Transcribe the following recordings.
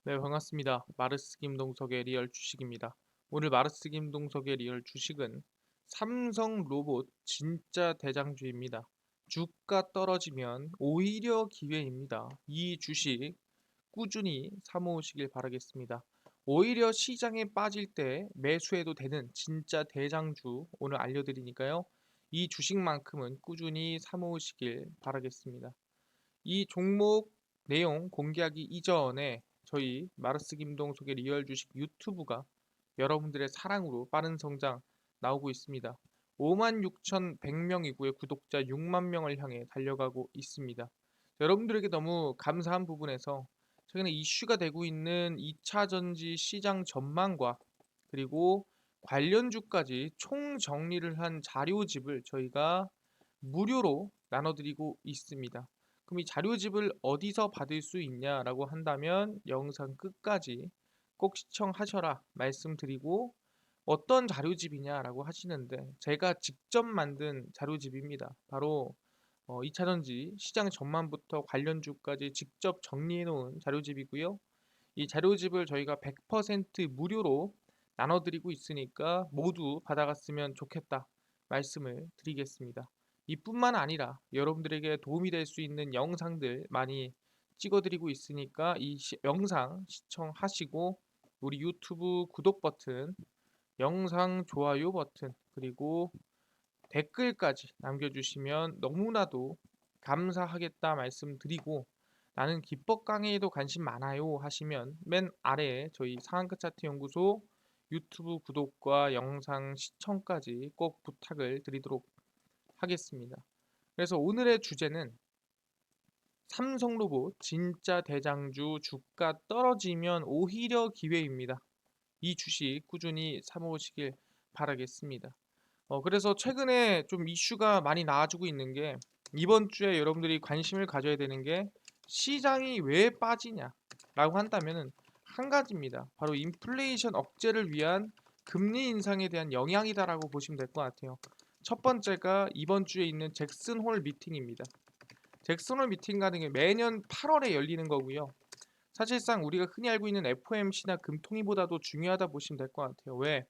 네, 반갑습니다. 마르스 김동석의 리얼 주식입니다. 오늘 마르스 김동석의 리얼 주식은 삼성 로봇 진짜 대장주입니다. 주가 떨어지면 오히려 기회입니다. 이 주식 꾸준히 사모으시길 바라겠습니다. 오히려 시장에 빠질 때 매수해도 되는 진짜 대장주 오늘 알려드리니까요. 이 주식만큼은 꾸준히 사모으시길 바라겠습니다. 이 종목 내용 공개하기 이전에 저희 마르스 김동석의 리얼 주식 유튜브가 여러분들의 사랑으로 빠른 성장 나오고 있습니다. 56,100명이고요. 구독자 6만 명을 향해 달려가고 있습니다. 여러분들에게 너무 감사한 부분에서 최근에 이슈가 되고 있는 2차 전지 시장 전망과 그리고 관련주까지 총 정리를 한 자료집을 저희가 무료로 나눠드리고 있습니다. 그럼 이 자료집을 어디서 받을 수 있냐라고 한다면 영상 끝까지 꼭 시청하셔라 말씀드리고, 어떤 자료집이냐라고 하시는데 제가 직접 만든 자료집입니다. 바로 2차전지 시장 전망부터 관련주까지 직접 정리해 놓은 자료집이고요. 이 자료집을 저희가 100% 무료로 나눠드리고 있으니까 모두 받아갔으면 좋겠다 말씀을 드리겠습니다. 이뿐만 아니라 여러분들에게 도움이 될 수 있는 영상들 많이 찍어드리고 있으니까 영상 시청하시고 우리 유튜브 구독 버튼, 영상 좋아요 버튼, 그리고 댓글까지 남겨주시면 너무나도 감사하겠다 말씀드리고, 나는 기법 강의에도 관심 많아요 하시면 맨 아래에 저희 상한가 차트 연구소 유튜브 구독과 영상 시청까지 꼭 부탁을 드리도록 하겠습니다. 그래서 오늘의 주제는 삼성로봇 진짜 대장주 주가 떨어지면 오히려 기회입니다. 이 주식 꾸준히 사모으시길 바라겠습니다. 그래서 최근에 좀 이슈가 많이 나와주고 있는 게, 이번 주에 여러분들이 관심을 가져야 되는 게 시장이 왜 빠지냐라고 한다면은 한 가지입니다. 바로 인플레이션 억제를 위한 금리 인상에 대한 영향이다라고 보시면 될 것 같아요. 첫 번째가 이번 주에 있는 잭슨 홀 미팅입니다. 잭슨 홀 미팅 같은 게 매년 8월에 열리는 거고요. 사실상 우리가 흔히 알고 있는 FOMC나 금통위보다도 중요하다 보시면 될 것 같아요. 왜?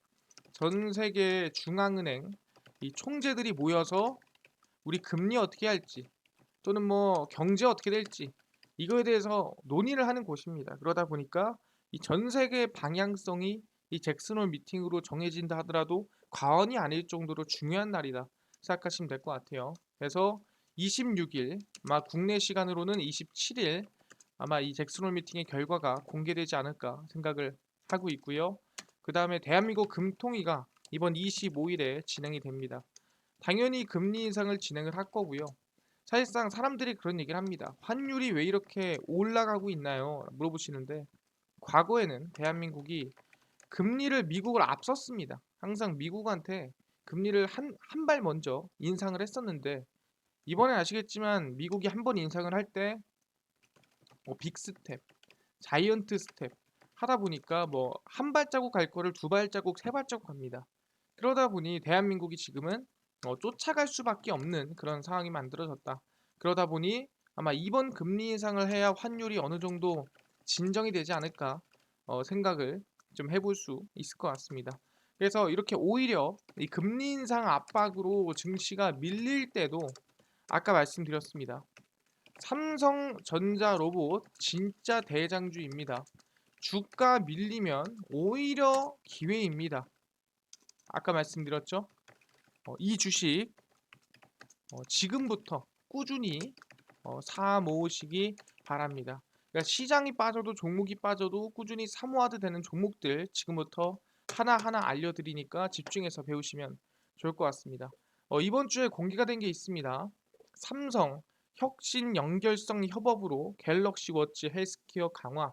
전 세계 중앙은행 이 총재들이 모여서 우리 금리 어떻게 할지, 또는 뭐 경제 어떻게 될지, 이거에 대해서 논의를 하는 곳입니다. 그러다 보니까 이 전 세계 방향성이 이 잭슨홀 미팅으로 정해진다 하더라도 과언이 아닐 정도로 중요한 날이다 생각하시면 될 것 같아요. 그래서 26일, 아마 국내 시간으로는 27일 아마 이 잭슨홀 미팅의 결과가 공개되지 않을까 생각을 하고 있고요. 그 다음에 대한민국 금통위가 이번 25일에 진행이 됩니다. 당연히 금리 인상을 진행을 할 거고요. 사실상 사람들이 그런 얘기를 합니다. 환율이 왜 이렇게 올라가고 있나요? 물어보시는데, 과거에는 대한민국이 금리를 미국을 앞섰습니다. 항상 미국한테 금리를 한 발 먼저 인상을 했었는데, 이번에 아시겠지만 미국이 한 번 인상을 할 때 빅스텝, 자이언트 스텝 하다 보니까 뭐 한 발자국 갈 거를 두 발자국, 세 발자국 갑니다. 그러다 보니 대한민국이 지금은 쫓아갈 수밖에 없는 그런 상황이 만들어졌다. 그러다 보니 아마 이번 금리 인상을 해야 환율이 어느 정도 진정이 되지 않을까 생각을 좀 해볼 수 있을 것 같습니다. 그래서 이렇게 오히려 이 금리 인상 압박으로 증시가 밀릴 때도 아까 말씀드렸습니다. 삼성전자 로봇 진짜 대장주입니다. 주가 밀리면 오히려 기회입니다. 아까 말씀드렸죠? 이 주식 지금부터 꾸준히 사 모으시기 바랍니다. 그러니까 시장이 빠져도 종목이 빠져도 꾸준히 사모아도 되는 종목들 지금부터 하나하나 알려드리니까 집중해서 배우시면 좋을 것 같습니다. 이번 주에 공개가 된 게 있습니다. 삼성 혁신 연결성 협업으로 갤럭시 워치 헬스케어 강화,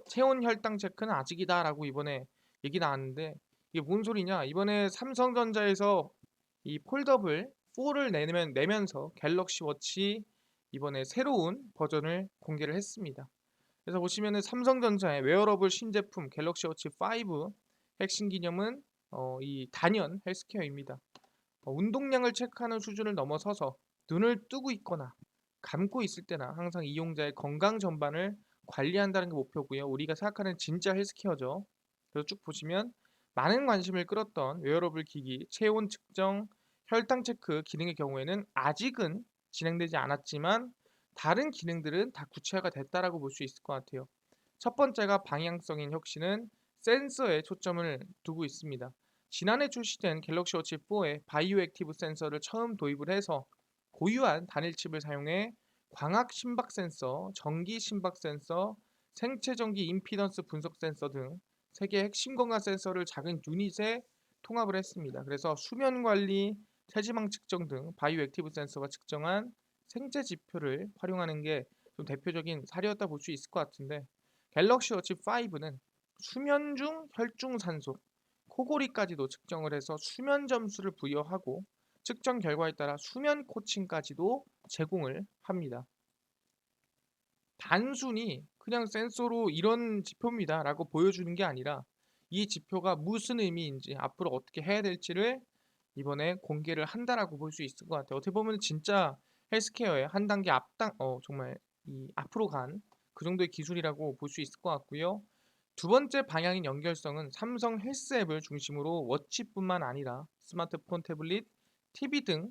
체온 혈당 체크는 아직이다라고 이번에 얘기 나왔는데, 이게 뭔 소리냐? 이번에 삼성전자에서 이 폴더블 4를 내면서 갤럭시 워치 이번에 새로운 버전을 공개를 했습니다. 그래서 보시면은 삼성전자의 웨어러블 신제품 갤럭시 워치 5 핵심 기념은 이 단연 헬스케어입니다. 운동량을 체크하는 수준을 넘어서서 눈을 뜨고 있거나 감고 있을 때나 항상 이용자의 건강 전반을 관리한다는 게 목표고요. 우리가 생각하는 진짜 헬스케어죠. 그래서 쭉 보시면 많은 관심을 끌었던 웨어러블 기기, 체온 측정, 혈당 체크 기능의 경우에는 아직은 진행되지 않았지만 다른 기능들은 다 구체화가 됐다라고 볼 수 있을 것 같아요. 첫 번째가 방향성인 혁신은 센서에 초점을 두고 있습니다. 지난해 출시된 갤럭시 워치 4에 바이오 액티브 센서를 처음 도입을 해서 고유한 단일 칩을 사용해 광학 심박 센서, 전기 심박 센서, 생체 전기 임피던스 분석 센서 등 세 개의 핵심 건강 센서를 작은 유닛에 통합을 했습니다. 그래서 수면 관리, 체지방 측정 등 바이오 액티브 센서가 측정한 생체 지표를 활용하는 게 좀 대표적인 사례였다 볼 수 있을 것 같은데 갤럭시 워치 5는 수면 중 혈중 산소, 코골이까지도 측정을 해서 수면 점수를 부여하고 측정 결과에 따라 수면 코칭까지도 제공을 합니다. 단순히 그냥 센서로 이런 지표입니다라고 보여주는 게 아니라 이 지표가 무슨 의미인지 앞으로 어떻게 해야 될지를 이번에 공개를 한다라고 볼 수 있을 것 같아요. 어떻게 보면 진짜 헬스케어의 한 단계 정말 이 앞으로 간 그 정도의 기술이라고 볼 수 있을 것 같고요. 두 번째 방향인 연결성은 삼성 헬스 앱을 중심으로 워치뿐만 아니라 스마트폰, 태블릿, TV 등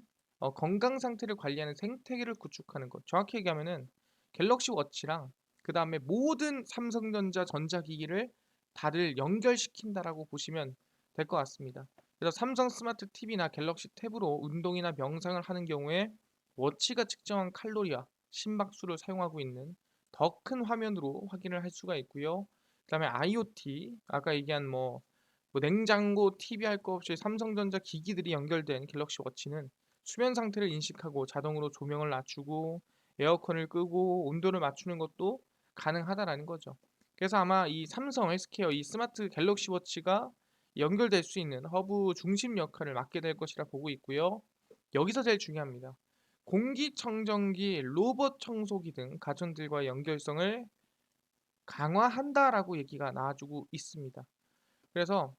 건강 상태를 관리하는 생태계를 구축하는 것. 정확히 얘기하면은 갤럭시 워치랑 그 다음에 모든 삼성전자 전자기기를 다들 연결시킨다라고 보시면 될 것 같습니다. 그래서 삼성 스마트 TV나 갤럭시 탭으로 운동이나 명상을 하는 경우에 워치가 측정한 칼로리와 심박수를 사용하고 있는 더 큰 화면으로 확인을 할 수가 있고요. 그다음에 IoT 아까 얘기한 뭐 냉장고, TV 할 거 없이 삼성전자 기기들이 연결된 갤럭시 워치는 수면 상태를 인식하고 자동으로 조명을 낮추고 에어컨을 끄고 온도를 맞추는 것도 가능하다라는 거죠. 그래서 아마 이 삼성 헬스케어 이 스마트 갤럭시 워치가 연결될 수 있는 허브 중심 역할을 맡게 될 것이라 보고 있고요. 여기서 제일 중요합니다. 공기청정기, 로봇 청소기 등 가전들과의 연결성을 강화한다라고 얘기가 나와주고 있습니다. 그래서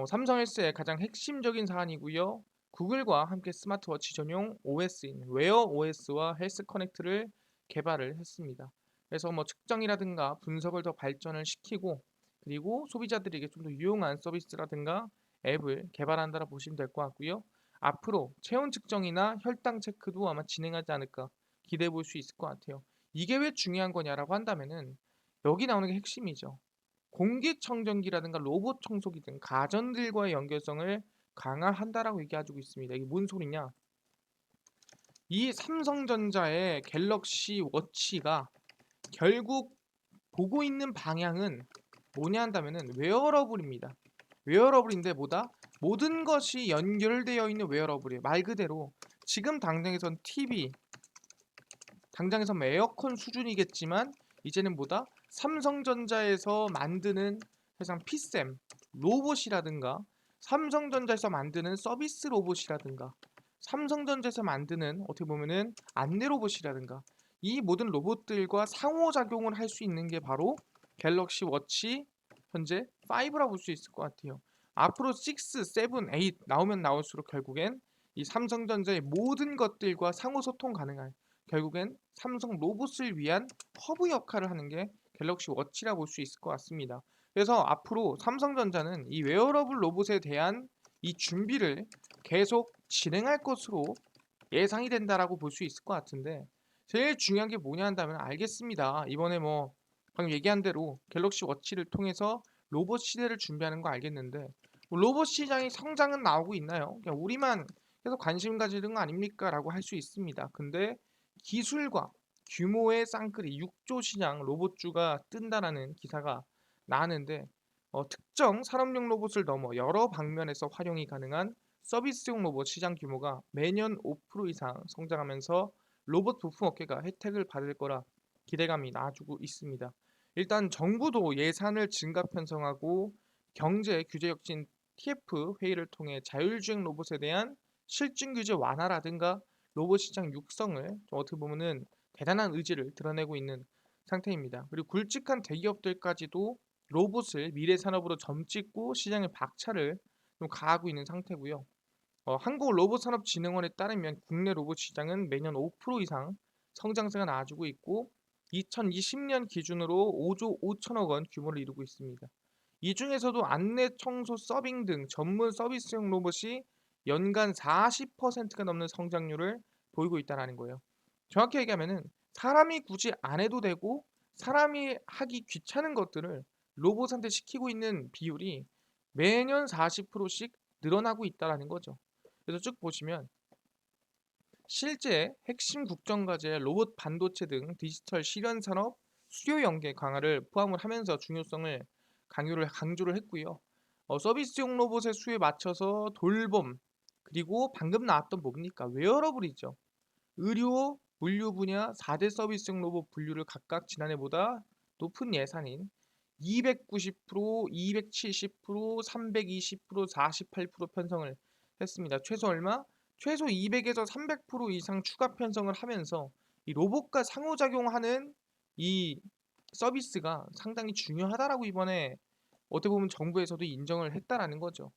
삼성 헬스의 가장 핵심적인 사안이고요. 구글과 함께 스마트워치 전용 OS인 웨어 OS와 헬스 커넥트를 개발을 했습니다. 그래서 뭐 측정이라든가 분석을 더 발전을 시키고 그리고 소비자들에게 좀 더 유용한 서비스라든가 앱을 개발한다라 보시면 될 것 같고요. 앞으로 체온 측정이나 혈당 체크도 아마 진행하지 않을까 기대해 볼 수 있을 것 같아요. 이게 왜 중요한 거냐라고 한다면은 여기 나오는 게 핵심이죠. 공기청정기라든가 로봇 청소기 등 가전들과의 연결성을 강화한다라고 얘기해주고 있습니다. 이게 뭔 소리냐? 이 삼성전자의 갤럭시 워치가 결국 보고 있는 방향은 뭐냐 한다면은 웨어러블입니다. 웨어러블인데 뭐다? 모든 것이 연결되어 있는 웨어러블이에요. 말 그대로 지금 당장에선 TV, 당장에선 에어컨 수준이겠지만 이제는 뭐다? 삼성전자에서 만드는 세상 피셈 로봇이라든가 삼성전자에서 만드는 서비스 로봇이라든가 삼성전자에서 만드는 어떻게 보면은 안내 로봇이라든가 이 모든 로봇들과 상호작용을 할 수 있는 게 바로 갤럭시 워치 현재 5라고 볼 수 있을 것 같아요. 앞으로 6, 7, 8 나오면 나올수록 결국엔 이 삼성전자의 모든 것들과 상호소통 가능한 결국엔 삼성 로봇을 위한 허브 역할을 하는 게 갤럭시 워치라 볼 수 있을 것 같습니다. 그래서 앞으로 삼성전자는 이 웨어러블 로봇에 대한 이 준비를 계속 진행할 것으로 예상이 된다라고 볼 수 있을 것 같은데 제일 중요한 게 뭐냐 한다면 알겠습니다. 이번에 뭐 방금 얘기한 대로 갤럭시 워치를 통해서 로봇 시대를 준비하는 거 알겠는데 뭐 로봇 시장이 성장은 나오고 있나요? 그냥 우리만 계속 관심 가지는 거 아닙니까? 라고 할 수 있습니다. 근데 기술과 규모의 쌍끌이 6조 시장 로봇주가 뜬다라는 기사가 나왔는데 특정 산업용 로봇을 넘어 여러 방면에서 활용이 가능한 서비스용 로봇 시장 규모가 매년 5% 이상 성장하면서 로봇 부품 업계가 혜택을 받을 거라 기대감이 나아지고 있습니다. 일단 정부도 예산을 증가 편성하고 경제 규제 혁신 TF 회의를 통해 자율주행 로봇에 대한 실증 규제 완화라든가 로봇 시장 육성을 좀 어떻게 보면은 대단한 의지를 드러내고 있는 상태입니다. 그리고 굵직한 대기업들까지도 로봇을 미래 산업으로 점찍고 시장의 박차를 좀 가하고 있는 상태고요. 한국로봇산업진흥원에 따르면 국내 로봇 시장은 매년 5% 이상 성장세가 나와주고 있고 2020년 기준으로 5조 5천억 원 규모를 이루고 있습니다. 이 중에서도 안내, 청소, 서빙 등 전문 서비스용 로봇이 연간 40%가 넘는 성장률을 보이고 있다는 거예요. 정확히 얘기하면은 사람이 굳이 안 해도 되고 사람이 하기 귀찮은 것들을 로봇한테 시키고 있는 비율이 매년 40%씩 늘어나고 있다는 거죠. 그래서 쭉 보시면 실제 핵심 국정과제, 로봇 반도체 등 디지털 실현 산업 수요 연계 강화를 포함을 하면서 중요성을 강조를 했고요. 서비스용 로봇의 수요에 맞춰서 돌봄 그리고 방금 나왔던 뭡니까? 웨어러블이죠. 의료, 물류 분야 4대 서비스용 로봇 분류를 각각 지난해보다 높은 예산인 290%, 270%, 320%, 48% 편성을 했습니다. 최소 얼마? 최소 200에서 300% 이상 추가 편성을 하면서 이 로봇과 상호작용하는 이 서비스가 상당히 중요하다라고 이번에 어떻게 보면 정부에서도 인정을 했다라는 거죠.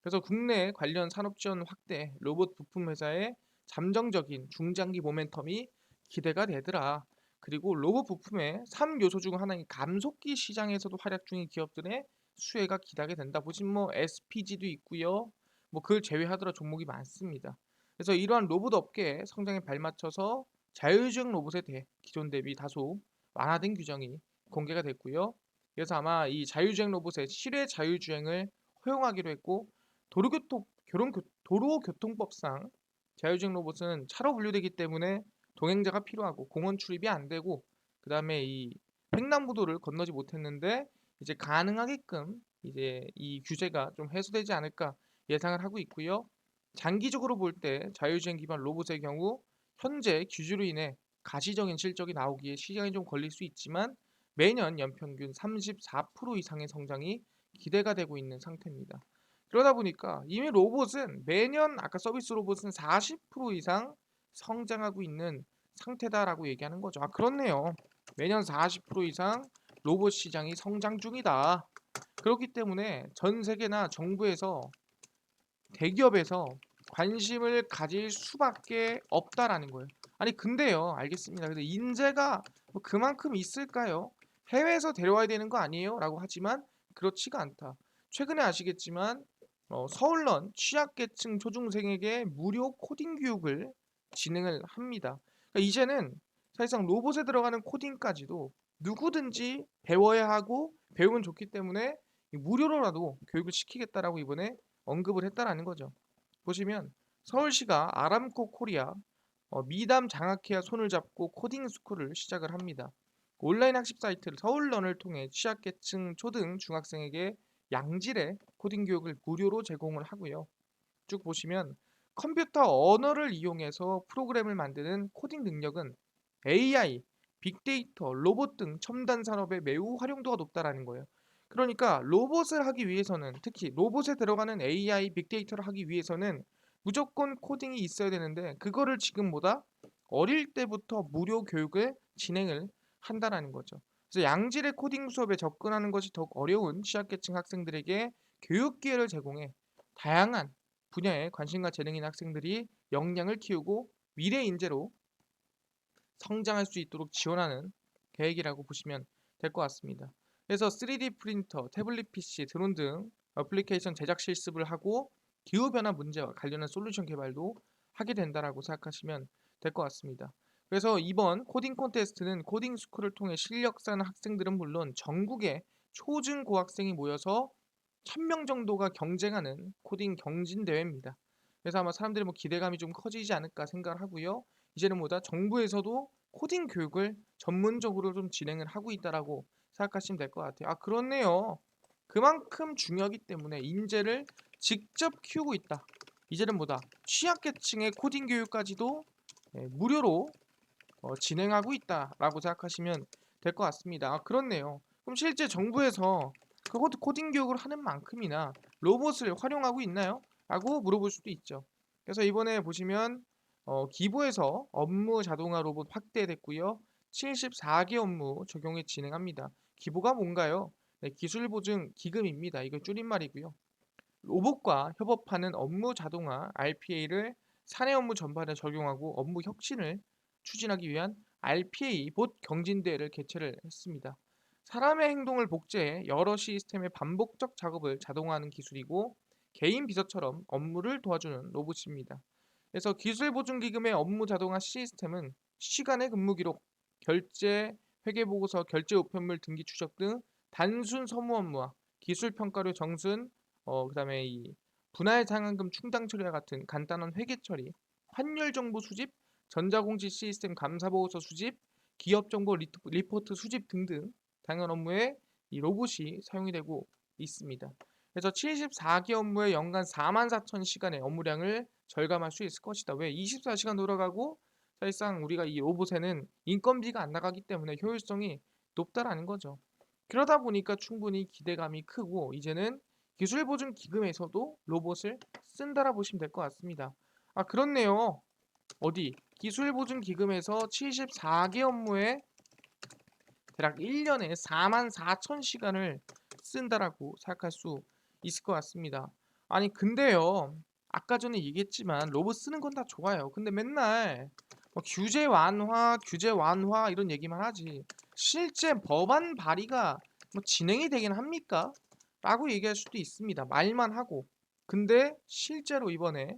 그래서 국내 관련 산업 지원 확대, 로봇 부품 회사의 잠정적인 중장기 모멘텀이 기대가 되더라. 그리고 로봇 부품의 3요소 중 하나인 감속기 시장에서도 활약 중인 기업들의 수혜가 기대가 된다. 보시면 뭐 SPG도 있고요. 뭐 그걸 제외하더라 종목이 많습니다. 그래서 이러한 로봇 업계의 성장에 발맞춰서 자율주행 로봇에 대해 기존 대비 다소 완화된 규정이 공개가 됐고요. 그래서 아마 이 자율주행 로봇의 실외 자율주행을 허용하기로 했고 도로교통법상 자율주행 로봇은 차로 분류되기 때문에 동행자가 필요하고 공원 출입이 안 되고 그다음에 이 횡단보도를 건너지 못했는데 이제 가능하게끔 이제 이 규제가 좀 해소되지 않을까 예상을 하고 있고요. 장기적으로 볼 때 자율주행 기반 로봇의 경우 현재 규제로 인해 가시적인 실적이 나오기에 시간이 좀 걸릴 수 있지만 매년 연평균 34% 이상의 성장이 기대가 되고 있는 상태입니다. 그러다 보니까 이미 로봇은 매년 아까 서비스 로봇은 40% 이상 성장하고 있는 상태다라고 얘기하는 거죠. 아, 그렇네요. 매년 40% 이상 로봇 시장이 성장 중이다. 그렇기 때문에 전 세계나 정부에서 대기업에서 관심을 가질 수밖에 없다라는 거예요. 아니 근데요, 알겠습니다. 근데 인재가 뭐 그만큼 있을까요? 해외에서 데려와야 되는 거 아니에요? 라고 하지만 그렇지가 않다. 최근에 아시겠지만 서울런 취약계층 초중생에게 무료 코딩 교육을 진행을 합니다. 그러니까 이제는 사실상 로봇에 들어가는 코딩까지도 누구든지 배워야 하고 배우면 좋기 때문에 무료로라도 교육을 시키겠다라고 이번에 언급을 했다라는 거죠. 보시면 서울시가 아람코 코리아 미담 장학회와 손을 잡고 코딩 스쿨을 시작을 합니다. 온라인 학습 사이트 서울런을 통해 취약계층 초등 중학생에게 양질의 코딩 교육을 무료로 제공을 하고요. 쭉 보시면 컴퓨터 언어를 이용해서 프로그램을 만드는 코딩 능력은 AI, 빅데이터, 로봇 등 첨단 산업에 매우 활용도가 높다라는 거예요. 그러니까 로봇을 하기 위해서는 특히 로봇에 들어가는 AI, 빅데이터를 하기 위해서는 무조건 코딩이 있어야 되는데 그거를 지금보다 어릴 때부터 무료 교육을 진행을 한다라는 거죠. 그래서 양질의 코딩 수업에 접근하는 것이 더욱 어려운 취약계층 학생들에게 교육 기회를 제공해 다양한 분야에 관심과 재능 있는 학생들이 역량을 키우고 미래 인재로 성장할 수 있도록 지원하는 계획이라고 보시면 될 것 같습니다. 그래서 3D 프린터, 태블릿 PC, 드론 등 어플리케이션 제작 실습을 하고 기후변화 문제와 관련한 솔루션 개발도 하게 된다라고 생각하시면 될 것 같습니다. 그래서 이번 코딩 콘테스트는 코딩 스쿨을 통해 실력 쌓은 학생들은 물론 전국의 초중고 학생이 모여서 1000명 정도가 경쟁하는 코딩 경진 대회입니다. 그래서 아마 사람들이 뭐 기대감이 좀 커지지 않을까 생각을 하고요. 이제는 뭐다 정부에서도 코딩 교육을 전문적으로 좀 진행을 하고 있다라고 생각하시면 될 것 같아요. 아, 그렇네요. 그만큼 중요하기 때문에 인재를 직접 키우고 있다. 이제는 뭐다 취약계층의 코딩 교육까지도 무료로 진행하고 있다라고 생각하시면 될 것 같습니다. 아, 그렇네요. 그럼 실제 정부에서 그것도 코딩 교육을 하는 만큼이나 로봇을 활용하고 있나요? 라고 물어볼 수도 있죠. 그래서 이번에 보시면 기부에서 업무 자동화 로봇 확대됐고요. 74개 업무 적용에 진행합니다. 기부가 뭔가요? 네, 기술 보증 기금입니다. 이거 줄임말이고요. 로봇과 협업하는 업무 자동화 RPA를 사내 업무 전반에 적용하고 업무 혁신을 추진하기 위한 RPA 봇 경진대회를 개최를 했습니다. 사람의 행동을 복제해 여러 시스템의 반복적 작업을 자동화하는 기술이고 개인 비서처럼 업무를 도와주는 로봇입니다. 그래서 기술보증기금의 업무 자동화 시스템은 시간의 근무 기록, 결제, 회계보고서, 결제 우편물 등기 추적 등 단순 서무 업무와 기술 평가료 정순, 그다음에 이 분할 상환금 충당 처리와 같은 간단한 회계 처리, 환율 정보 수집, 전자공지 시스템 감사 보고서 수집, 기업 정보 리포트 수집 등등 다양한 업무에 이 로봇이 사용이 되고 있습니다. 그래서 74개 업무에 연간 4만 4천 시간의 업무량을 절감할 수 있을 것이다. 왜? 24시간 돌아가고 사실상 우리가 이 로봇에는 인건비가 안 나가기 때문에 효율성이 높다라는 거죠. 그러다 보니까 충분히 기대감이 크고 이제는 기술보증 기금에서도 로봇을 쓴다라 보시면 될 것 같습니다. 아, 그렇네요. 어디? 기술보증 기금에서 74개 업무에 대략 1년에 4만 4천 시간을 쓴다라고 생각할 수 있을 것 같습니다. 아니 근데요. 아까 전에 얘기했지만 로봇 쓰는 건 다 좋아요. 근데 맨날 뭐 규제 완화 이런 얘기만 하지. 실제 법안 발의가 뭐 진행이 되긴 합니까? 라고 얘기할 수도 있습니다. 말만 하고. 근데 실제로 이번에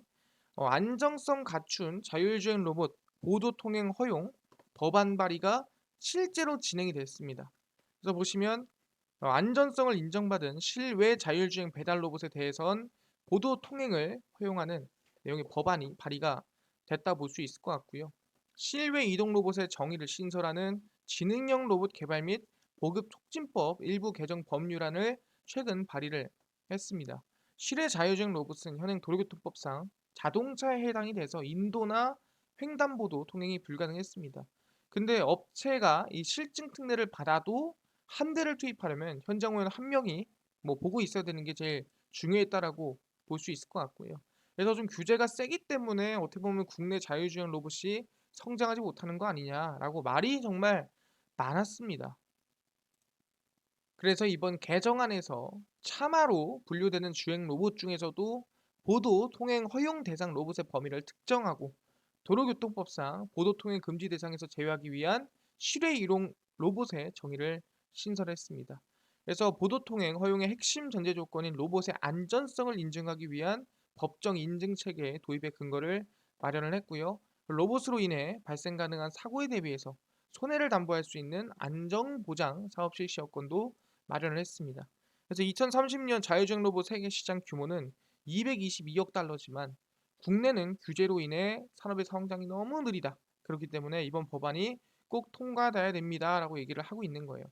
안정성 갖춘 자율주행 로봇 보도 통행 허용 법안 발의가 실제로 진행이 됐습니다. 그래서 보시면 안전성을 인정받은 실외 자율주행 배달 로봇에 대해선 보도 통행을 허용하는 내용의 법안이 발의가 됐다 볼 수 있을 것 같고요. 실외 이동 로봇의 정의를 신설하는 지능형 로봇 개발 및 보급 촉진법 일부 개정 법률안을 최근 발의를 했습니다. 실외 자율주행 로봇은 현행 도로교통법상 자동차에 해당이 돼서 인도나 횡단보도 통행이 불가능했습니다. 근데 업체가 이 실증 특례를 받아도 한 대를 투입하려면 현장 오는 한 명이 뭐 보고 있어야 되는 게 제일 중요했다라고 볼 수 있을 것 같고요. 그래서 좀 규제가 세기 때문에 어떻게 보면 국내 자율주행 로봇이 성장하지 못하는 거 아니냐라고 말이 정말 많았습니다. 그래서 이번 개정안에서 차마로 분류되는 주행 로봇 중에서도 보도 통행 허용 대상 로봇의 범위를 특정하고 도로교통법상 보도 통행 금지 대상에서 제외하기 위한 실외 이용 로봇의 정의를 신설했습니다. 그래서 보도 통행 허용의 핵심 전제 조건인 로봇의 안전성을 인증하기 위한 법정 인증 체계 도입의 근거를 마련을 했고요. 로봇으로 인해 발생 가능한 사고에 대비해서 손해를 담보할 수 있는 안전보장 사업 실시 여건도 마련을 했습니다. 그래서 2030년 자율주행 로봇 세계 시장 규모는 222억 달러지만 국내는 규제로 인해 산업의 성장이 너무 느리다. 그렇기 때문에 이번 법안이 꼭 통과돼야 됩니다라고 얘기를 하고 있는 거예요.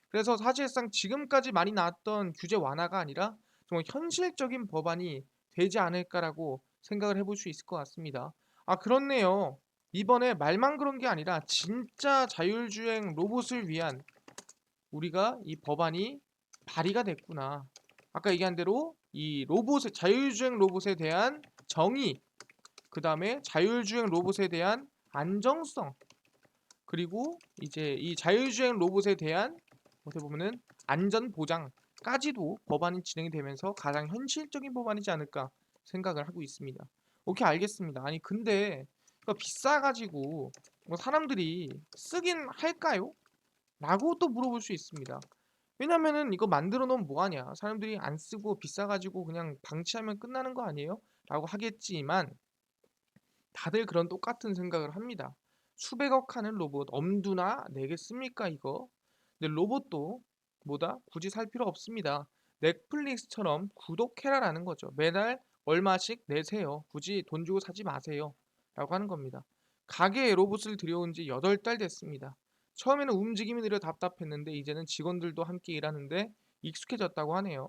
그래서 사실상 지금까지 많이 나왔던 규제 완화가 아니라 정말 현실적인 법안이 되지 않을까라고 생각을 해볼 수 있을 것 같습니다. 아, 그렇네요. 이번에 말만 그런 게 아니라 진짜 자율주행 로봇을 위한 우리가 이 법안이 발의가 됐구나. 아까 얘기한 대로 이 로봇 자율주행 로봇에 대한 정의, 그 다음에 자율주행 로봇에 대한 안정성, 그리고 이제 이 자율주행 로봇에 대한 어떻게 보면은 안전 보장까지도 법안이 진행이 되면서 가장 현실적인 법안이지 않을까 생각을 하고 있습니다. 오케이, 알겠습니다. 아니 근데 이거 비싸가지고 뭐 사람들이 쓰긴 할까요? 라고 또 물어볼 수 있습니다. 왜냐면은 이거 만들어 놓으면 뭐하냐? 사람들이 안 쓰고 비싸가지고 그냥 방치하면 끝나는 거 아니에요? 라고 하겠지만 다들 그런 똑같은 생각을 합니다. 수백억 하는 로봇 엄두나 내겠습니까 이거? 근데 로봇도 뭐다? 굳이 살 필요 없습니다. 넷플릭스처럼 구독해라라는 거죠. 매달 얼마씩 내세요. 굳이 돈 주고 사지 마세요. 라고 하는 겁니다. 가게에 로봇을 들여온 지 8달 됐습니다. 처음에는 움직임이 느려 답답했는데 이제는 직원들도 함께 일하는데 익숙해졌다고 하네요.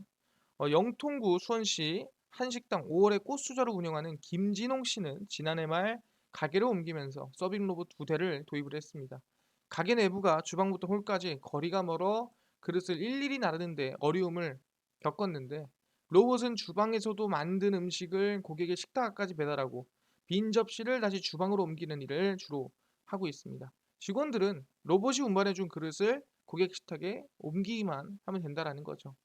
영통구 수원시 한식당 5월에 꽃수저를 운영하는 김진홍 씨는 지난해 말 가게를 옮기면서 서빙 로봇 2대를 도입을 했습니다. 가게 내부가 주방부터 홀까지 거리가 멀어 그릇을 일일이 나르는데 어려움을 겪었는데 로봇은 주방에서도 만든 음식을 고객의 식탁 앞까지 배달하고 빈 접시를 다시 주방으로 옮기는 일을 주로 하고 있습니다. 직원들은 로봇이 운반해준 그릇을 고객 식탁에 옮기기만 하면 된다라는 거죠.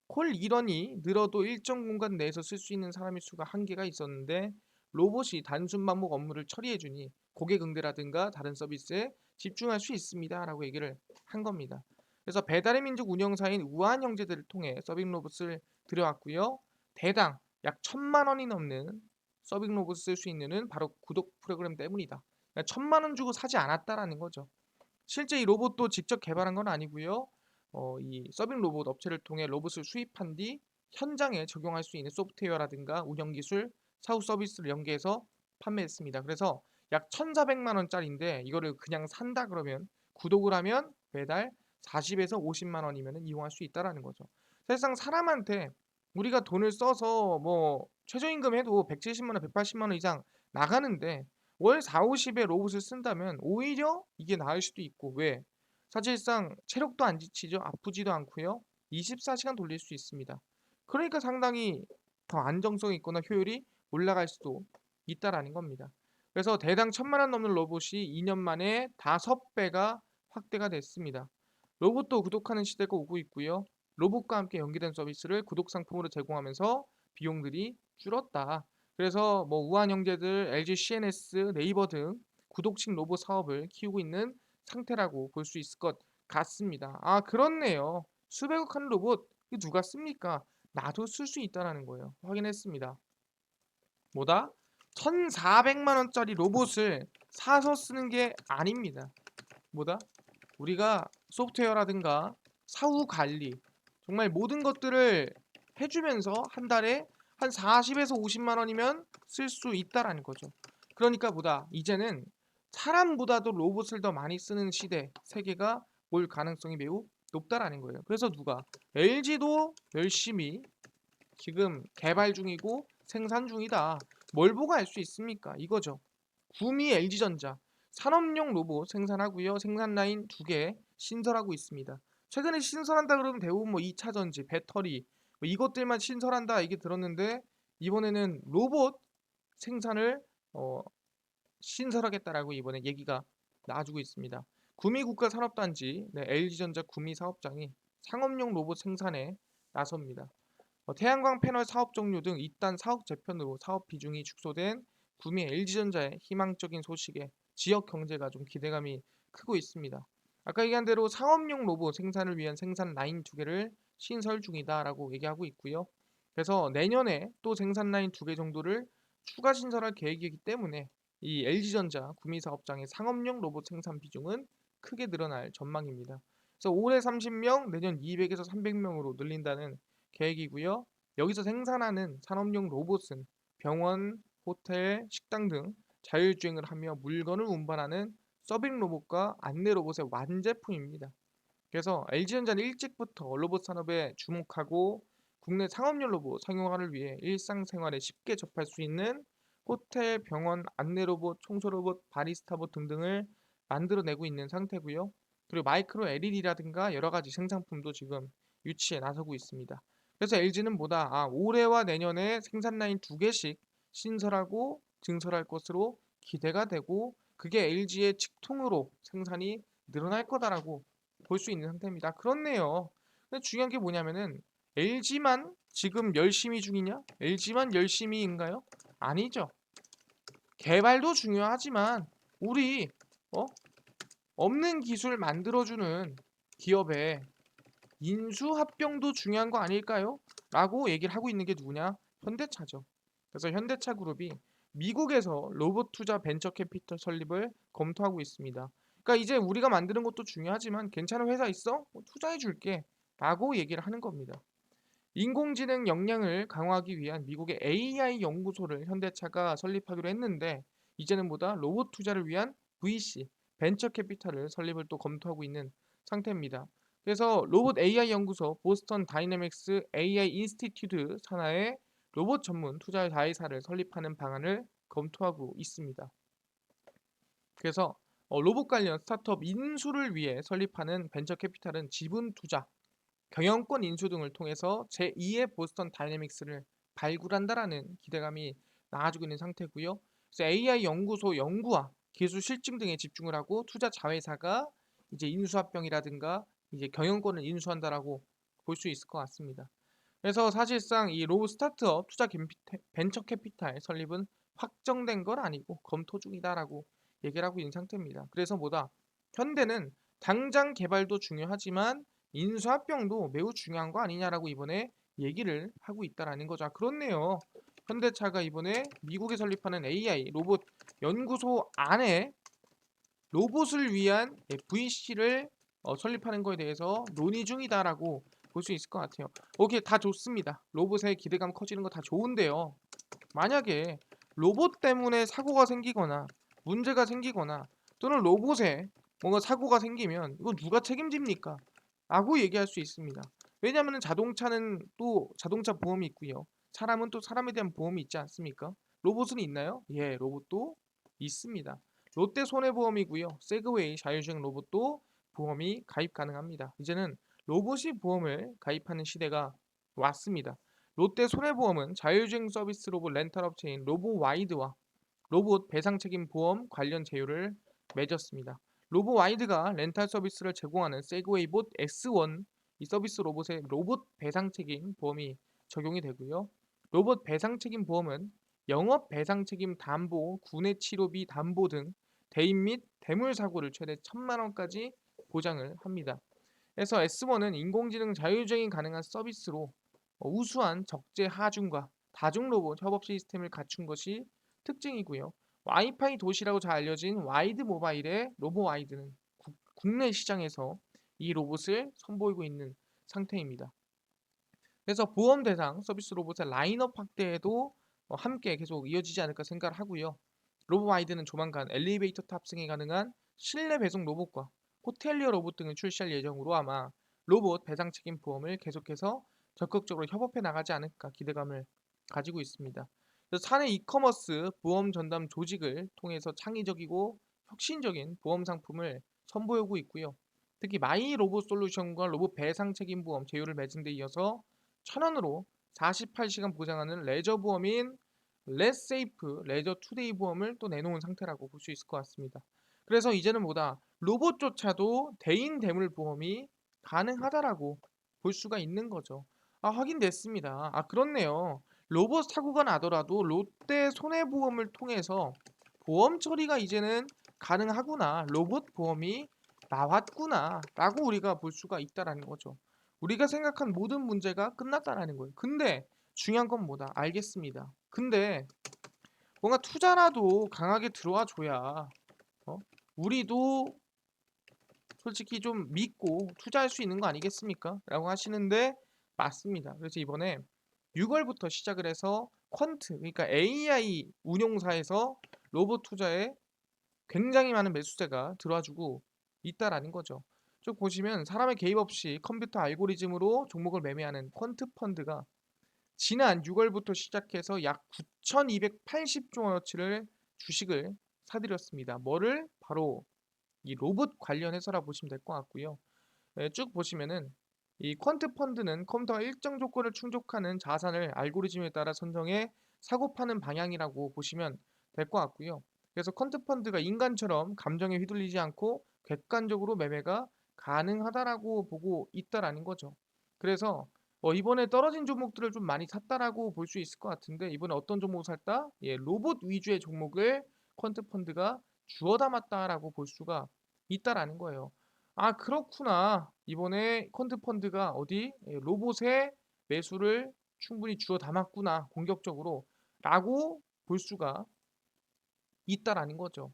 콜 인원이 늘어도 일정 공간 내에서 쓸 수 있는 사람의 수가 한계가 있었는데 로봇이 단순 반복 업무를 처리해 주니 고객 응대라든가 다른 서비스에 집중할 수 있습니다라고 얘기를 한 겁니다. 그래서 배달의 민족 운영사인 우한 형제들을 통해 서빙 로봇을 들여왔고요. 대당 약 1,000만 원이 넘는 서빙 로봇을 쓸 수 있는 은 바로 구독 프로그램 때문이다. 그러니까 1,000만 원 주고 사지 않았다라는 거죠. 실제 이 로봇도 직접 개발한 건 아니고요. 이 서빙 로봇 업체를 통해 로봇을 수입한 뒤 현장에 적용할 수 있는 소프트웨어라든가 운영 기술, 사후 서비스를 연계해서 판매했습니다. 그래서 약 1,400만 원짜리인데 이거를 그냥 산다 그러면 구독을 하면 매달 40에서 50만 원이면 이용할 수 있다라는 거죠. 사실상 사람한테 우리가 돈을 써서 뭐 최저임금 해도 170만 원, 180만 원 이상 나가는데 월 4, 50에 로봇을 쓴다면 오히려 이게 나을 수도 있고 왜? 사실상 체력도 안 지치죠. 아프지도 않고요. 24시간 돌릴 수 있습니다. 그러니까 상당히 더 안정성이 있거나 효율이 올라갈 수도 있다라는 겁니다. 그래서 대당 1,000만 원 넘는 로봇이 2년 만에 5배가 확대가 됐습니다. 로봇도 구독하는 시대가 오고 있고요. 로봇과 함께 연계된 서비스를 구독 상품으로 제공하면서 비용들이 줄었다. 그래서 뭐 우한 형제들, LG CNS, 네이버 등 구독식 로봇 사업을 키우고 있는 상태라고 볼 수 있을 것 같습니다. 아, 그렇네요. 수백억 하는 로봇 이거 누가 씁니까? 나도 쓸 수 있다라는 거예요. 확인했습니다. 뭐다? 1,400만 원짜리 로봇을 사서 쓰는 게 아닙니다. 뭐다? 우리가 소프트웨어라든가 사후 관리 정말 모든 것들을 해주면서 한 달에 한 40에서 50만 원이면 쓸 수 있다라는 거죠. 그러니까 보다 이제는 사람보다도 로봇을 더 많이 쓰는 시대 세계가 올 가능성이 매우 높다라는 거예요. 그래서 누가 LG도 열심히 지금 개발 중이고 생산 중이다. 뭘 보고 알 수 있습니까? 이거죠. 구미 LG전자 산업용 로봇 생산하고요. 생산 라인 2개 신설하고 있습니다. 최근에 신설한다 그러면 대부분 뭐 2차 전지, 배터리 뭐 이것들만 신설한다 이게 들었는데 이번에는 로봇 생산을 어, 신설하겠다라고 이번에 얘기가 나와주고 있습니다. 구미 국가산업단지 LG전자 구미 사업장이 상업용 로봇 생산에 나섭니다. 태양광 패널 사업 종료 등 이딴 사업 재편으로 사업 비중이 축소된 구미 LG전자의 희망적인 소식에 지역 경제가 좀 기대감이 크고 있습니다. 아까 얘기한 대로 상업용 로봇 생산을 위한 생산 라인 2개를 신설 중이다라고 얘기하고 있고요. 그래서 내년에 또 생산 라인 2개 정도를 추가 신설할 계획이기 때문에 이 LG전자 구미 사업장의 상업용 로봇 생산 비중은 크게 늘어날 전망입니다. 그래서 올해 30명, 내년 200에서 300명으로 늘린다는 계획이고요. 여기서 생산하는 산업용 로봇은 병원, 호텔, 식당 등 자율주행을 하며 물건을 운반하는 서빙 로봇과 안내 로봇의 완제품입니다. 그래서 LG전자는 일찍부터 로봇 산업에 주목하고 국내 상업용 로봇 상용화를 위해 일상생활에 쉽게 접할 수 있는 호텔, 병원, 안내 로봇, 청소 로봇, 바리스타 봇 등등을 만들어내고 있는 상태고요. 그리고 마이크로 LED라든가 여러 가지 생산품도 지금 유치에 나서고 있습니다. 그래서 LG는 뭐다? 올해와 내년에 생산 라인 2개씩 신설하고 증설할 것으로 기대가 되고 그게 LG의 직통으로 생산이 늘어날 거다라고 볼 수 있는 상태입니다. 그렇네요. 근데 중요한 게 뭐냐면은 LG만 지금 열심히 중이냐? LG만 열심히인가요? 아니죠. 개발도 중요하지만 우리 어? 없는 기술 만들어주는 기업의 인수합병도 중요한 거 아닐까요? 라고 얘기를 하고 있는 게 누구냐? 현대차죠. 그래서 현대차 그룹이 미국에서 로봇 투자 벤처 캐피털 설립을 검토하고 있습니다. 그러니까 이제 우리가 만드는 것도 중요하지만 괜찮은 회사 있어? 투자해 줄게. 라고 얘기를 하는 겁니다. 인공지능 역량을 강화하기 위한 미국의 AI 연구소를 현대차가 설립하기로 했는데 이제는 보다 로봇 투자를 위한 VC, 벤처 캐피탈을 설립을 또 검토하고 있는 상태입니다. 그래서 로봇 AI 연구소 보스턴 다이내믹스 AI 인스티튜트 산하에 로봇 전문 투자 자회사를 설립하는 방안을 검토하고 있습니다. 그래서 로봇 관련 스타트업 인수를 위해 설립하는 벤처 캐피탈은 지분 투자, 경영권 인수 등을 통해서 제2의 보스턴 다이내믹스를 발굴한다라는 기대감이 나아지고 있는 상태고요. 그래서 AI 연구소 연구와 기술 실증 등에 집중을 하고 투자 자회사가 이제 인수합병이라든가 이제 경영권을 인수한다라고 볼 수 있을 것 같습니다. 그래서 사실상 이 로봇 스타트업 투자 벤처 캐피탈 설립은 확정된 건 아니고 검토 중이다라고 얘기를 하고 있는 상태입니다. 그래서 뭐다? 현대는 당장 개발도 중요하지만 인수합병도 매우 중요한 거 아니냐라고 이번에 얘기를 하고 있다라는 거죠. 아, 그렇네요. 현대차가 이번에 미국에 설립하는 AI 로봇 연구소 안에 로봇을 위한 VC를 설립하는 거에 대해서 논의 중이다라고 볼 수 있을 것 같아요. 오케이, 다 좋습니다. 로봇의 기대감 커지는 거 다 좋은데요. 만약에 로봇 때문에 사고가 생기거나 문제가 생기거나 또는 로봇에 뭔가 사고가 생기면 이건 누가 책임집니까? 라고 얘기할 수 있습니다. 왜냐하면 자동차는 또 자동차 보험이 있고요. 사람은 또 사람에 대한 보험이 있지 않습니까? 로봇은 있나요? 예, 로봇도 있습니다. 롯데 손해보험이고요. 세그웨이 자율주행 로봇도 보험이 가입 가능합니다. 이제는 로봇이 보험을 가입하는 시대가 왔습니다. 롯데 손해보험은 자율주행 서비스 로봇 렌탈 업체인 로보와이드와 로봇 배상 책임 보험 관련 제휴를 맺었습니다. 로보와이드가 렌탈 서비스를 제공하는 세그웨이 봇 S1 이 서비스 로봇의 로봇 배상 책임 보험이 적용이 되고요. 로봇 배상 책임 보험은 영업 배상 책임 담보, 구내 치료비 담보 등 대인 및 대물 사고를 최대 1,000만 원까지 보장을 합니다. 그래서 S1은 인공지능 자율주행이 가능한 서비스로 우수한 적재 하중과 다중 로봇 협업 시스템을 갖춘 것이 특징이고요. 와이파이 도시라고 잘 알려진 와이드 모바일의 로보와이드는 국내 시장에서 이 로봇을 선보이고 있는 상태입니다. 그래서 보험 대상 서비스 로봇의 라인업 확대에도 함께 계속 이어지지 않을까 생각을 하고요. 로보와이드는 조만간 엘리베이터 탑승이 가능한 실내 배송 로봇과 호텔리어 로봇 등을 출시할 예정으로 아마 로봇 배상 책임 보험을 계속해서 적극적으로 협업해 나가지 않을까 기대감을 가지고 있습니다. 그래서 사내 이커머스 보험 전담 조직을 통해서 창의적이고 혁신적인 보험 상품을 선보이고 있고요. 특히 마이 로봇 솔루션과 로봇 배상 책임 보험 제휴를 맺은 데 이어서 1,000원으로 48시간 보장하는 레저 보험인 렛세이프 레저 투데이 보험을 또 내놓은 상태라고 볼 수 있을 것 같습니다. 그래서 이제는 뭐다 로봇조차도 대인 대물 보험이 가능하다라고 볼 수가 있는 거죠. 아, 확인됐습니다. 아, 그렇네요. 로봇 사고가 나더라도 롯데 손해보험을 통해서 보험 처리가 이제는 가능하구나. 로봇 보험이 나왔구나. 라고 우리가 볼 수가 있다라는 거죠. 우리가 생각한 모든 문제가 끝났다라는 거예요. 근데 중요한 건 뭐다? 알겠습니다. 근데 뭔가 투자라도 강하게 들어와 줘야 어? 우리도 솔직히 좀 믿고 투자할 수 있는 거 아니겠습니까? 라고 하시는데 맞습니다. 그래서 이번에 6월부터 시작을 해서 퀀트 그러니까 AI 운용사에서 로봇 투자에 굉장히 많은 매수세가 들어와주고 있다라는 거죠. 쭉 보시면 사람의 개입 없이 컴퓨터 알고리즘으로 종목을 매매하는 퀀트 펀드가 지난 6월부터 시작해서 약 9,280조 원어치를 주식을 사들였습니다. 뭐를? 바로 이 로봇 관련해서라 보시면 될 것 같고요. 쭉 보시면은 이 퀀트 펀드는 컴퓨터가 일정 조건을 충족하는 자산을 알고리즘에 따라 선정해 사고 파는 방향이라고 보시면 될 것 같고요. 그래서 퀀트 펀드가 인간처럼 감정에 휘둘리지 않고 객관적으로 매매가 가능하다라고 보고 있다라는 거죠. 그래서 이번에 떨어진 종목들을 좀 많이 샀다라고 볼 수 있을 것 같은데 이번에 어떤 종목을 샀다? 예, 로봇 위주의 종목을 퀀트 펀드가 주워 담았다라고 볼 수가 있다라는 거예요. 아, 그렇구나. 이번에 퀀트 펀드가 어디 로봇의 매수를 충분히 주워 담았구나. 공격적으로 라고 볼 수가 있다라는 거죠.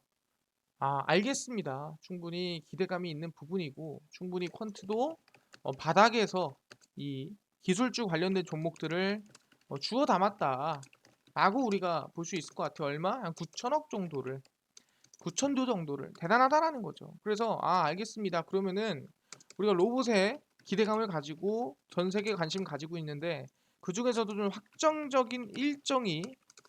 아, 알겠습니다. 충분히 기대감이 있는 부분이고 충분히 퀀트도 바닥에서 이 기술주 관련된 종목들을 주워 담았다. 라고 우리가 볼 수 있을 것 같아요. 얼마? 한 9천억 정도를 9천조 정도를 대단하다라는 거죠. 그래서 아, 알겠습니다. 그러면은 우리가 로봇에 기대감을 가지고 전 세계 관심 가지고 있는데 그 중에서도 좀 확정적인 일정이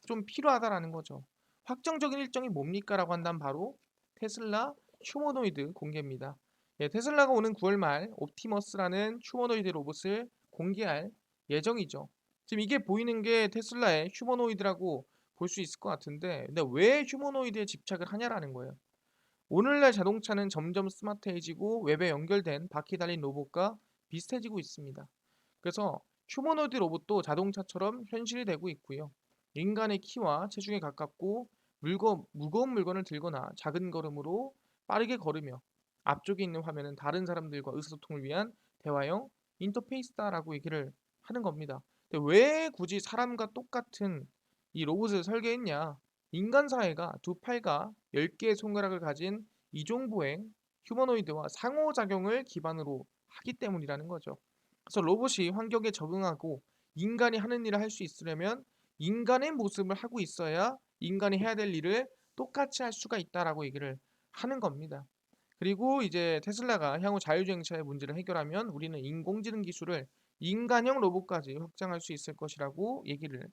좀 필요하다라는 거죠. 확정적인 일정이 뭡니까라고 한다면 바로 테슬라 휴머노이드 공개입니다. 예, 테슬라가 오는 9월 말 옵티머스라는 휴머노이드 로봇을 공개할 예정이죠. 지금 이게 보이는 게 테슬라의 휴머노이드라고 볼 수 있을 것 같은데 근데 왜 휴머노이드에 집착을 하냐라는 거예요. 오늘날 자동차는 점점 스마트해지고 웹에 연결된 바퀴 달린 로봇과 비슷해지고 있습니다. 그래서 휴머노이드 로봇도 자동차처럼 현실이 되고 있고요. 인간의 키와 체중에 가깝고 무거운 물건을 들거나 작은 걸음으로 빠르게 걸으며 앞쪽에 있는 화면은 다른 사람들과 의사소통을 위한 대화형 인터페이스다라고 얘기를 하는 겁니다. 근데 왜 굳이 사람과 똑같은 이 로봇을 설계했냐? 인간 사회가 두 팔과 10개의 손가락을 가진 이종보행 휴머노이드와 상호작용을 기반으로 하기 때문이라는 거죠. 그래서 로봇이 환경에 적응하고 인간이 하는 일을 할 수 있으려면 인간의 모습을 하고 있어야 인간이 해야 될 일을 똑같이 할 수가 있다라고 얘기를 하는 겁니다. 그리고 이제 테슬라가 향후 자율주행차의 문제를 해결하면 우리는 인공지능 기술을 인간형 로봇까지 확장할 수 있을 것이라고 얘기를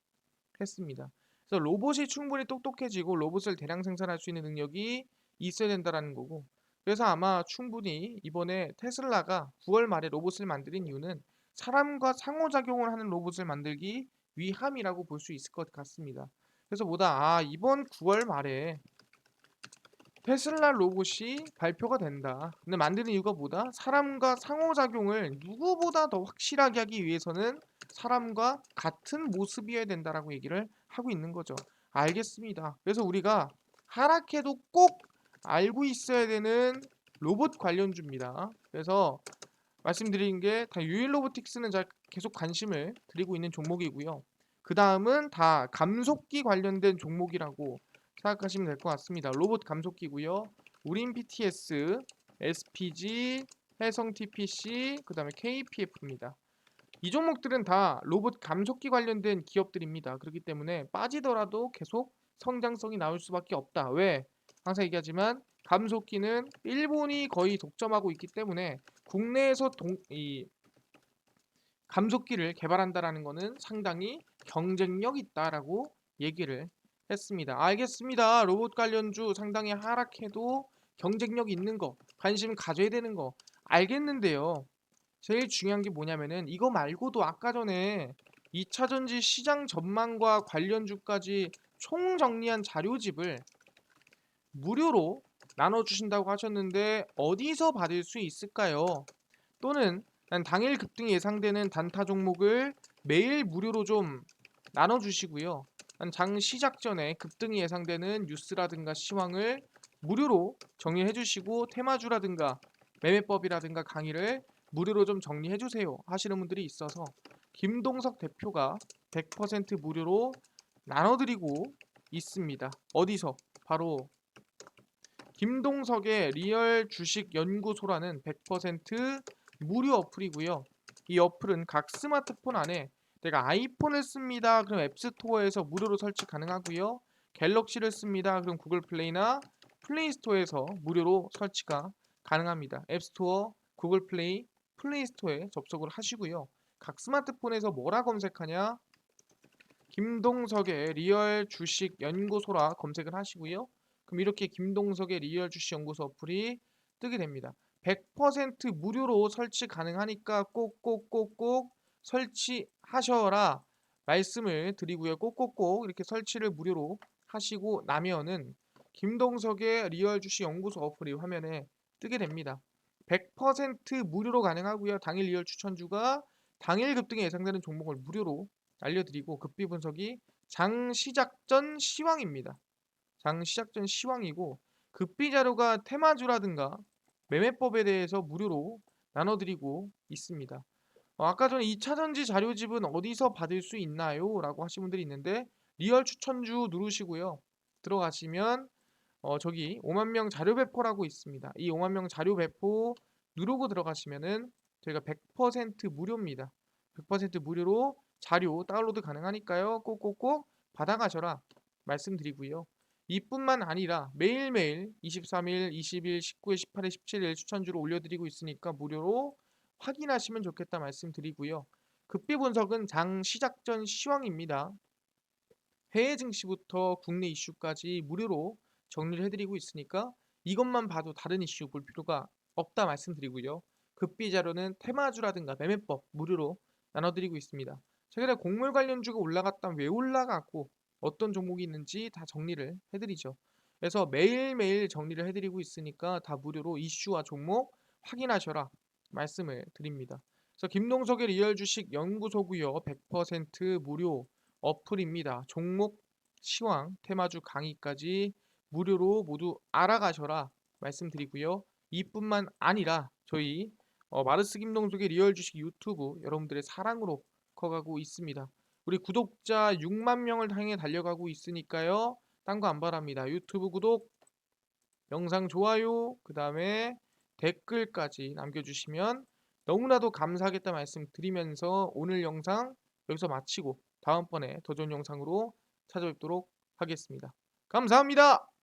했습니다. 그래서 로봇이 충분히 똑똑해지고 로봇을 대량 생산할 수 있는 능력이 있어야 된다라는 거고. 그래서 아마 충분히 이번에 테슬라가 9월 말에 로봇을 만든 이유는 사람과 상호작용을 하는 로봇을 만들기 위함이라고 볼 수 있을 것 같습니다. 그래서 이번 9월 말에 테슬라 로봇이 발표가 된다. 근데 만드는 이유가 뭐다? 사람과 상호작용을 누구보다 더 확실하게 하기 위해서는 사람과 같은 모습이어야 된다라고 얘기를 하고 있는 거죠. 알겠습니다. 그래서 우리가 하락해도 꼭 알고 있어야 되는 로봇 관련주입니다. 그래서 말씀드린 게 다 유일 로보틱스는 계속 관심을 드리고 있는 종목이고요. 그 다음은 다 감속기 관련된 종목이라고 생각하시면 될 것 같습니다. 로봇 감속기고요. 우린 PTS, SPG, 해성 TPC, 그 다음에 KPF입니다. 이 종목들은 다 로봇 감속기 관련된 기업들입니다. 그렇기 때문에 빠지더라도 계속 성장성이 나올 수밖에 없다. 왜? 항상 얘기하지만 감속기는 일본이 거의 독점하고 있기 때문에 국내에서 이 감속기를 개발한다라는 것은 상당히 경쟁력 있다라고 얘기를 했습니다. 알겠습니다. 로봇 관련주 상당히 하락해도 경쟁력 있는 거, 관심 가져야 되는 거 알겠는데요. 제일 중요한 게 뭐냐면은 이거 말고도 아까 전에 2차 전지 시장 전망과 관련주까지 총 정리한 자료집을 무료로 나눠주신다고 하셨는데 어디서 받을 수 있을까요? 또는 당일 급등이 예상되는 단타 종목을 매일 무료로 좀 나눠주시고요. 장 시작 전에 급등이 예상되는 뉴스라든가 시황을 무료로 정리해 주시고 테마주라든가 매매법이라든가 강의를 무료로 좀 정리해 주세요 하시는 분들이 있어서 김동석 대표가 100% 무료로 나눠드리고 있습니다. 어디서? 바로 김동석의 리얼 주식 연구소라는 100% 무료 어플이고요. 이 어플은 각 스마트폰 안에 내가 아이폰을 씁니다. 그럼 앱스토어에서 무료로 설치 가능하고요. 갤럭시를 씁니다. 그럼 구글 플레이나 플레이 스토어에서 무료로 설치가 가능합니다. 앱스토어, 구글 플레이, 플레이 스토어에 접속을 하시고요. 각 스마트폰에서 뭐라 검색하냐? 김동석의 리얼 주식 연구소라 검색을 하시고요. 그럼 이렇게 김동석의 리얼 주식 연구소 어플이 뜨게 됩니다. 100% 무료로 설치 가능하니까 꼭꼭꼭꼭 설치하셔라 말씀을 드리고요. 꼭꼭꼭 이렇게 설치를 무료로 하시고 나면은 김동석의 리얼 주식 연구소 어플이 화면에 뜨게 됩니다. 100% 무료로 가능하고요. 당일 리얼 추천주가 당일 급등에 예상되는 종목을 무료로 알려드리고 급비 분석이 장 시작 전 시황입니다. 장 시작 전 시황이고 급비 자료가 테마주라든가 매매법에 대해서 무료로 나눠드리고 있습니다. 아까 전에 2차 전지 자료집은 어디서 받을 수 있나요? 라고 하신 분들이 있는데 리얼 추천주 누르시고요. 들어가시면 저기 5만 명 자료 배포라고 있습니다. 이 5만 명 자료 배포 누르고 들어가시면은 저희가 100% 무료입니다. 100% 무료로 자료 다운로드 가능하니까요. 꼭꼭꼭 받아가셔라 말씀드리고요. 이뿐만 아니라 매일매일 23일, 20일, 19일, 18일, 17일 추천주로 올려드리고 있으니까 무료로 확인하시면 좋겠다 말씀드리고요. 급비 분석은 장 시작 전 시황입니다. 해외 증시부터 국내 이슈까지 무료로 정리를 해드리고 있으니까 이것만 봐도 다른 이슈 볼 필요가 없다 말씀드리고요. 급비 자료는 테마주라든가 매매법 무료로 나눠드리고 있습니다. 최근에 곡물 관련주가 올라갔다면 왜 올라갔고 어떤 종목이 있는지 다 정리를 해드리죠. 그래서 매일매일 정리를 해드리고 있으니까 다 무료로 이슈와 종목 확인하셔라 말씀을 드립니다. 그래서 김동석의 리얼 주식 연구소고요. 100% 무료 어플입니다. 종목, 시황, 테마주 강의까지 무료로 모두 알아가셔라 말씀드리고요. 이뿐만 아니라 저희 마르스 김동숙의 리얼 주식 유튜브 여러분들의 사랑으로 커가고 있습니다. 우리 구독자 6만 명을 향해 달려가고 있으니까요. 딴 거 안 바랍니다. 유튜브 구독, 영상 좋아요, 그 다음에 댓글까지 남겨주시면 너무나도 감사하겠다 말씀드리면서 오늘 영상 여기서 마치고 다음번에 더 좋은 영상으로 찾아뵙도록 하겠습니다. 감사합니다.